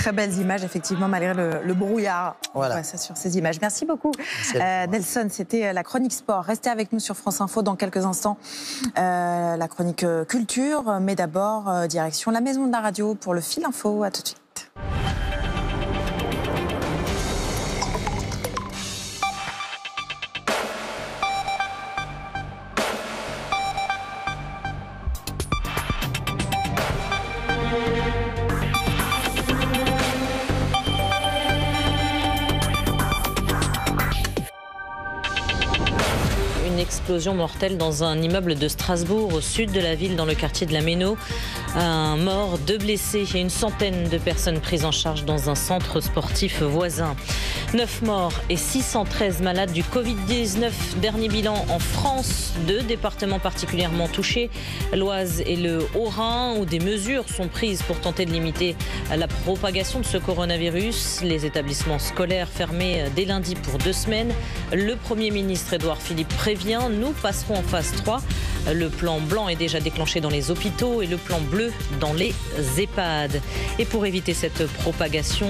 très belles images, effectivement, malgré le brouillard. Voilà. On voit ça sur ces images. Merci beaucoup, Nelson. C'était la chronique sport. Restez avec nous sur France Info dans quelques instants. La chronique culture, mais d'abord, direction la maison de la radio pour le fil info. À tout de suite. Une explosion mortelle dans un immeuble de Strasbourg, au sud de la ville, dans le quartier de la Méno. Un mort, 2 blessés et une centaine de personnes prises en charge dans un centre sportif voisin. 9 morts et 613 malades du Covid-19. Dernier bilan en France, 2 départements particulièrement touchés, l'Oise et le Haut-Rhin, où des mesures sont prises pour tenter de limiter la propagation de ce coronavirus. Les établissements scolaires fermés dès lundi pour 2 semaines. Le Premier ministre Édouard Philippe prévient, nous passerons en phase 3. Le plan blanc est déjà déclenché dans les hôpitaux et le plan bleu dans les EHPAD. Et pour éviter cette propagation,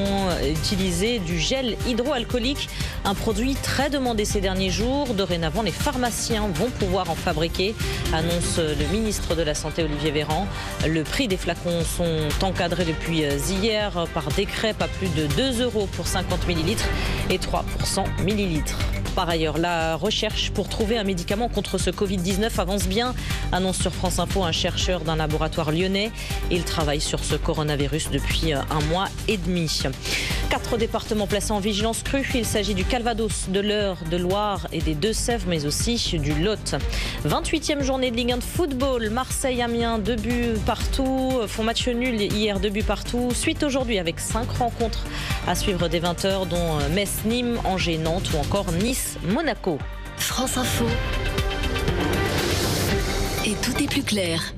utilisez du gel hydroalcoolique, un produit très demandé ces derniers jours. Dorénavant, les pharmaciens vont pouvoir en fabriquer, annonce le ministre de la Santé Olivier Véran. Le prix des flacons sont encadrés depuis hier par décret, pas plus de 2 € pour 50 ml et 3 pour 100 ml. Par ailleurs, la recherche pour trouver un médicament contre ce Covid-19 avance bien, annonce sur France Info un chercheur d'un laboratoire lyonnais. Il travaille sur ce coronavirus depuis 1 mois et demi. 4 départements placés en vigilance crue. Il s'agit du Calvados, de l'Eure, de Loire et des Deux-Sèvres, mais aussi du Lot. 28e journée de Ligue 1 de football. Marseille-Amiens, 2 buts partout. Font match nul hier, 2 buts partout. Suite aujourd'hui avec 5 rencontres à suivre dès 20h, dont Metz, Nîmes, Angers, Nantes ou encore Nice, Monaco. France Info. Et tout est plus clair.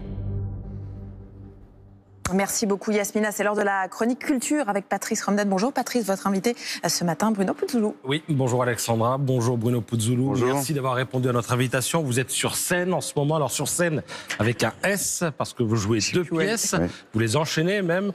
Merci beaucoup Yasmina, c'est l'heure de la chronique culture avec Patrice Romden. Bonjour Patrice, votre invité ce matin, Bruno Puzzoulou. Oui, bonjour Alexandra, bonjour Bruno Puzzoulou. Bonjour. Merci d'avoir répondu à notre invitation. Vous êtes sur scène en ce moment, alors sur scène avec un S, parce que vous jouez 2 pièces, vous les enchaînez même.